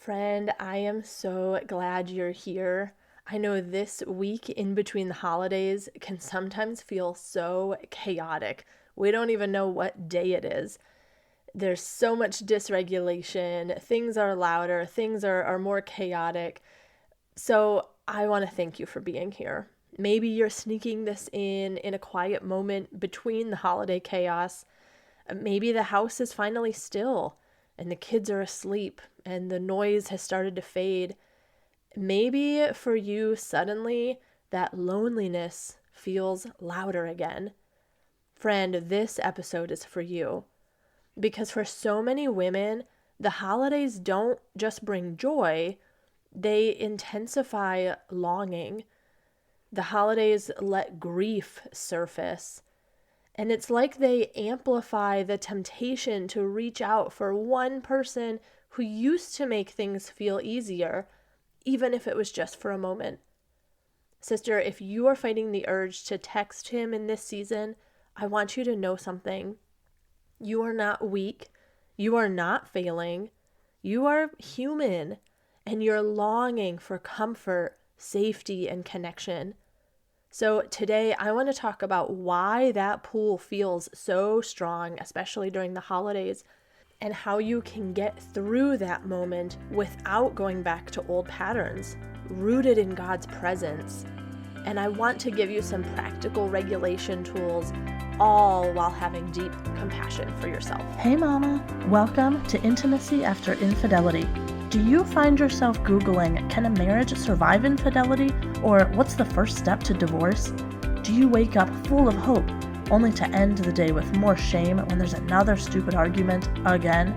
Friend, I am so glad you're here. I know this week in between the holidays can sometimes feel so chaotic. We don't even know what day it is. There's so much dysregulation. Things are louder, things are more chaotic. So I want to thank you for being here. Maybe you're sneaking this in a quiet moment between the holiday chaos. Maybe the house is finally still and the kids are asleep and the noise has started to fade. Maybe for you, suddenly, that loneliness feels louder again. Friend, this episode is for you. Because for so many women, the holidays don't just bring joy, they intensify longing. The holidays let grief surface. And it's like they amplify the temptation to reach out for one person who used to make things feel easier, even if it was just for a moment. Sister, if you are fighting the urge to text him in this season, I want you to know something. You are not weak. You are not failing. You are human, and you're longing for comfort, safety, and connection. So today I want to talk about why that pull feels so strong, especially during the holidays, and how you can get through that moment without going back to old patterns, rooted in God's presence. And I want to give you some practical regulation tools, all while having deep compassion for yourself. Hey mama, welcome to Intimacy After Infidelity. Do you find yourself Googling, can a marriage survive infidelity? Or what's the first step to divorce? Do you wake up full of hope, only to end the day with more shame when there's another stupid argument again?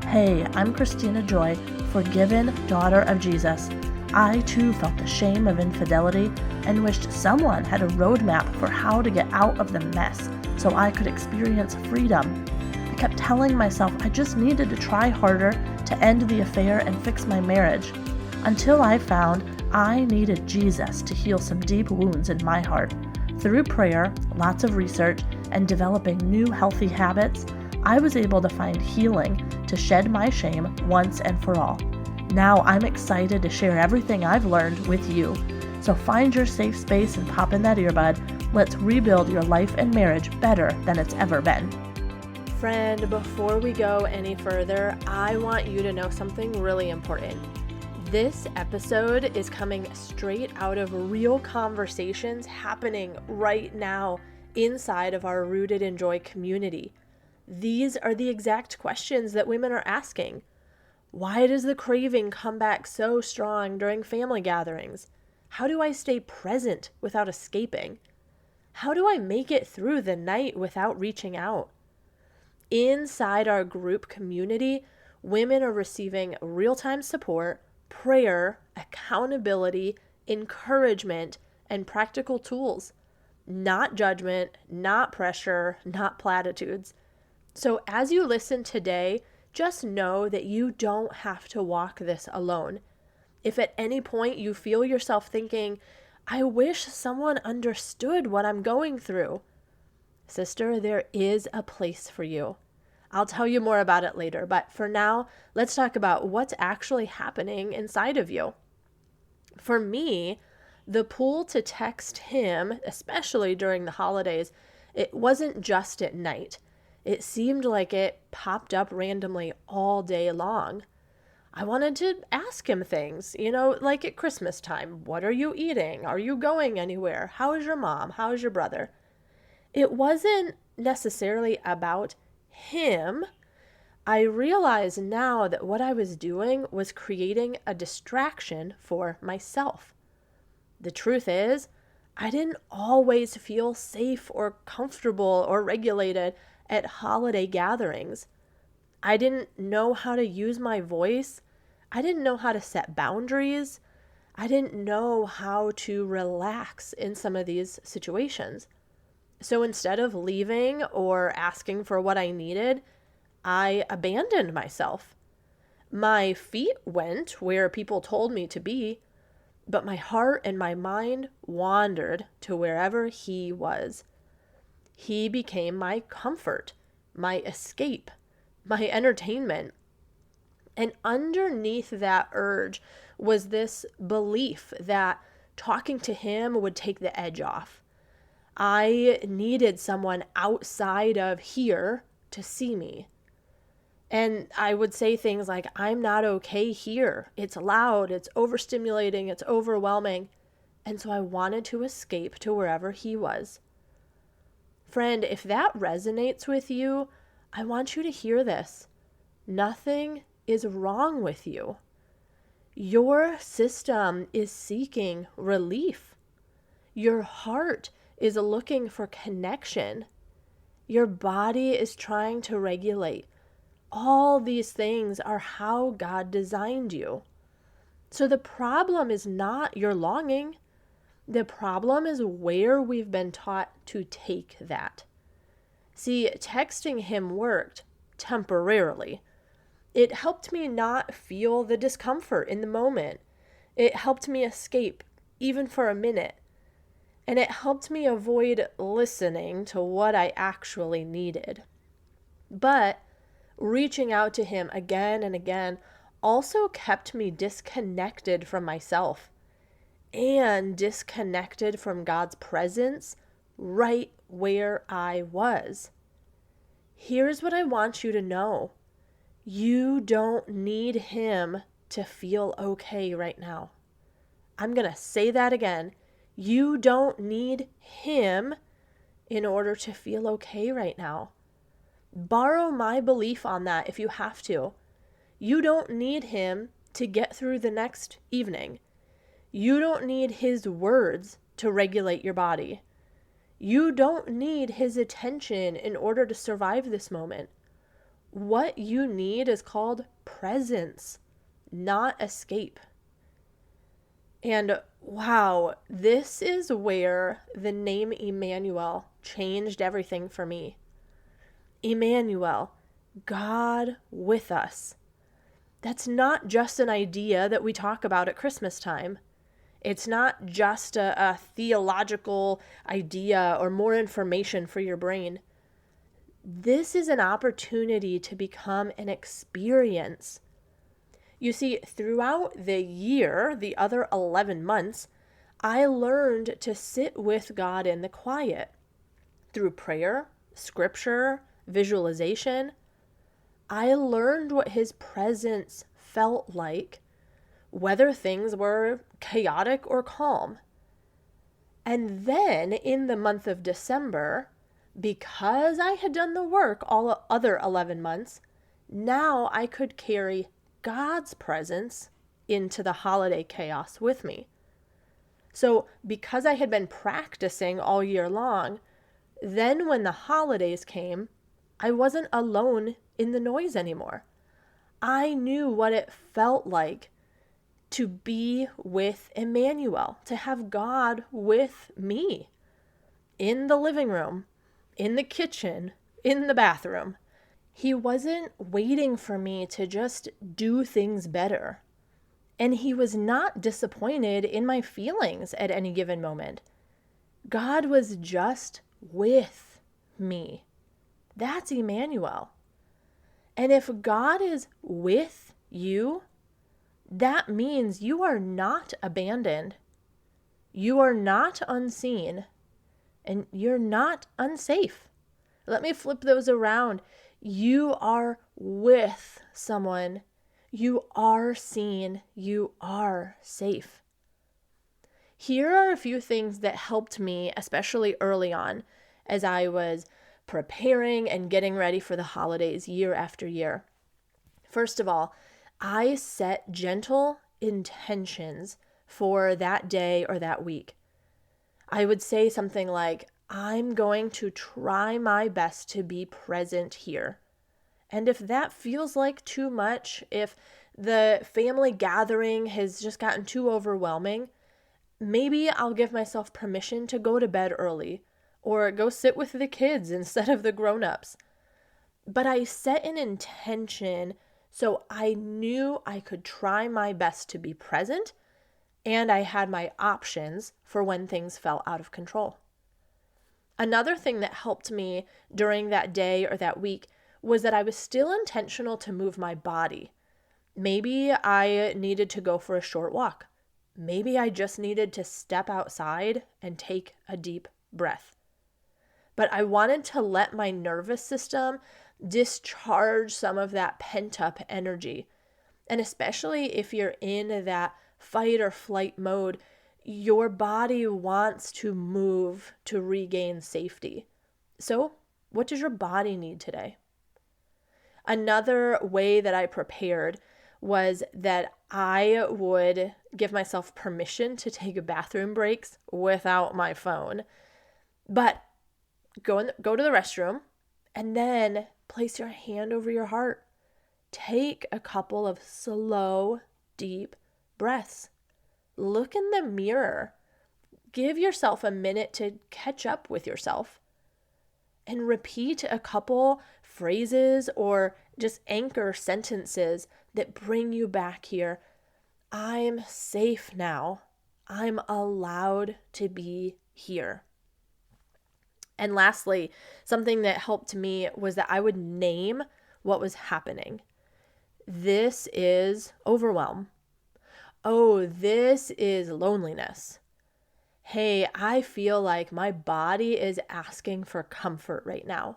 Hey, I'm Christina Joy, forgiven daughter of Jesus. I too felt the shame of infidelity and wished someone had a roadmap for how to get out of the mess so I could experience freedom. I kept telling myself I just needed to try harder to end the affair and fix my marriage, until I found I needed Jesus to heal some deep wounds in my heart. Through prayer, lots of research, and developing new healthy habits, I was able to find healing to shed my shame once and for all. Now I'm excited to share everything I've learned with you. So find your safe space and pop in that earbud. Let's rebuild your life and marriage better than it's ever been. Friend, before we go any further, I want you to know something really important. This episode is coming straight out of real conversations happening right now inside of our Rooted in Joy community. These are the exact questions that women are asking. Why does the craving come back so strong during family gatherings? How do I stay present without escaping? How do I make it through the night without reaching out? Inside our group community, women are receiving real-time support, prayer, accountability, encouragement, and practical tools. Not judgment, not pressure, not platitudes. So as you listen today, just know that you don't have to walk this alone. If at any point you feel yourself thinking, I wish someone understood what I'm going through, sister, there is a place for you. I'll tell you more about it later, but for now, let's talk about what's actually happening inside of you. For me, the pull to text him, especially during the holidays, it wasn't just at night. It seemed like it popped up randomly all day long. I wanted to ask him things, like at Christmas time. What are you eating? Are you going anywhere? How is your mom? How is your brother? It wasn't necessarily about him. I realize now that what I was doing was creating a distraction for myself. The truth is, I didn't always feel safe or comfortable or regulated at holiday gatherings. I didn't know how to use my voice. I didn't know how to set boundaries. I didn't know how to relax in some of these situations. So instead of leaving or asking for what I needed, I abandoned myself. My feet went where people told me to be, but my heart and my mind wandered to wherever he was. He became my comfort, my escape, my entertainment. And underneath that urge was this belief that talking to him would take the edge off. I needed someone outside of here to see me. And I would say things like, I'm not okay here. It's loud, it's overstimulating, it's overwhelming. And so I wanted to escape to wherever he was. Friend, if that resonates with you, I want you to hear this. Nothing is wrong with you. Your system is seeking relief. Your heart is looking for connection. Your body is trying to regulate. All these things are how God designed you. So the problem is not your longing. The problem is where we've been taught to take that. See, texting him worked temporarily. It helped me not feel the discomfort in the moment. It helped me escape, even for a minute. And it helped me avoid listening to what I actually needed. But reaching out to him again and again also kept me disconnected from myself and disconnected from God's presence right where I was. Here's what I want you to know. You don't need him to feel okay right now. I'm going to say that again. You don't need him in order to feel okay right now. Borrow my belief on that if you have to. You don't need him to get through the next evening. You don't need his words to regulate your body. You don't need his attention in order to survive this moment. What you need is called presence, not escape. And wow, this is where the name Emmanuel changed everything for me. Emmanuel, God with us. That's not just an idea that we talk about at Christmas time. It's not just a theological idea or more information for your brain. This is an opportunity to become an experience. You see, throughout the year, the other 11 months, I learned to sit with God in the quiet through prayer, scripture, visualization. I learned what his presence felt like, whether things were chaotic or calm. And then in the month of December, because I had done the work all other 11 months, now I could carry God's presence into the holiday chaos with me. So because I had been practicing all year long, then when the holidays came, I wasn't alone in the noise anymore. I knew what it felt like to be with Emmanuel, to have God with me in the living room, in the kitchen, in the bathroom. He wasn't waiting for me to just do things better. And he was not disappointed in my feelings at any given moment. God was just with me. That's Emmanuel. And if God is with you, that means you are not abandoned. You are not unseen. And you're not unsafe. Let me flip those around. You are with someone. You are seen. You are safe. Here are a few things that helped me, especially early on, as I was preparing and getting ready for the holidays year after year. First of all, I set gentle intentions for that day or that week. I would say something like, I'm going to try my best to be present here. And if that feels like too much, if the family gathering has just gotten too overwhelming, maybe I'll give myself permission to go to bed early or go sit with the kids instead of the grown-ups. But I set an intention so I knew I could try my best to be present, and I had my options for when things fell out of control. Another thing that helped me during that day or that week was that I was still intentional to move my body. Maybe I needed to go for a short walk. Maybe I just needed to step outside and take a deep breath. But I wanted to let my nervous system discharge some of that pent-up energy. And especially if you're in that fight or flight mode, your body wants to move to regain safety. So, what does your body need today? Another way that I prepared was that I would give myself permission to take bathroom breaks without my phone. But go to the restroom and then place your hand over your heart. Take a couple of slow, deep breaths. Look in the mirror. Give yourself a minute to catch up with yourself. And repeat a couple phrases or just anchor sentences that bring you back here. I'm safe now. I'm allowed to be here. And lastly, something that helped me was that I would name what was happening. This is overwhelm. Oh, this is loneliness. Hey, I feel like my body is asking for comfort right now.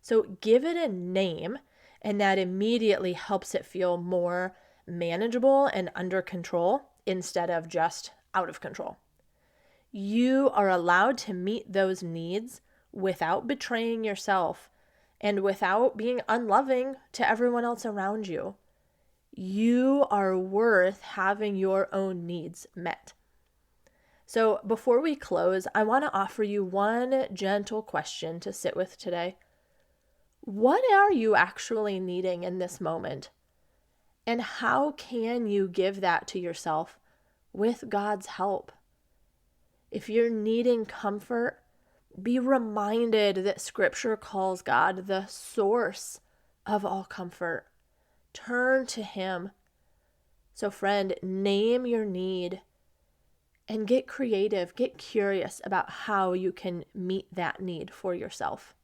So give it a name, and that immediately helps it feel more manageable and under control instead of just out of control. You are allowed to meet those needs without betraying yourself and without being unloving to everyone else around you. You are worth having your own needs met. So before we close, I want to offer you one gentle question to sit with today. What are you actually needing in this moment? And how can you give that to yourself with God's help? If you're needing comfort, be reminded that Scripture calls God the source of all comfort. Turn to Him. So friend, name your need and get creative, get curious about how you can meet that need for yourself.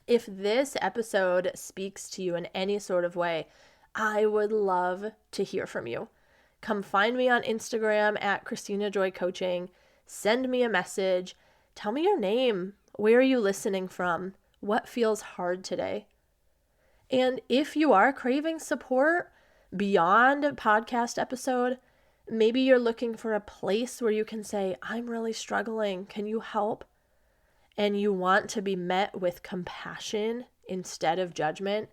If this episode speaks to you in any sort of way, I would love to hear from you. Come find me on Instagram at Christina Joy Coaching. Send me a message. Tell me your name. Where are you listening from? What feels hard today? And if you are craving support beyond a podcast episode, maybe you're looking for a place where you can say, I'm really struggling. Can you help? And you want to be met with compassion instead of judgment.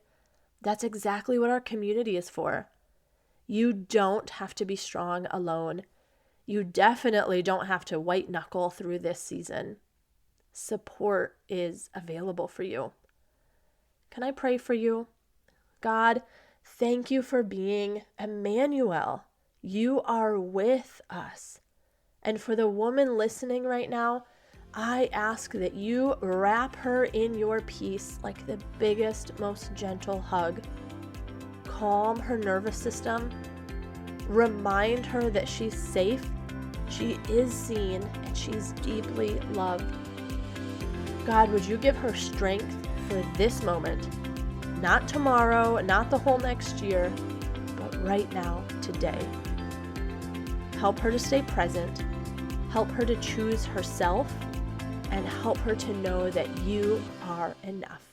That's exactly what our community is for. You don't have to be strong alone. You definitely don't have to white knuckle through this season. Support is available for you. Can I pray for you? God, thank you for being Emmanuel. You are with us. And for the woman listening right now, I ask that you wrap her in your peace like the biggest, most gentle hug. Calm her nervous system. Remind her that she's safe, she is seen, and she's deeply loved. God, would you give her strength for this moment? Not tomorrow, not the whole next year, but right now, today. Help her to stay present. Help her to choose herself, and help her to know that you are enough.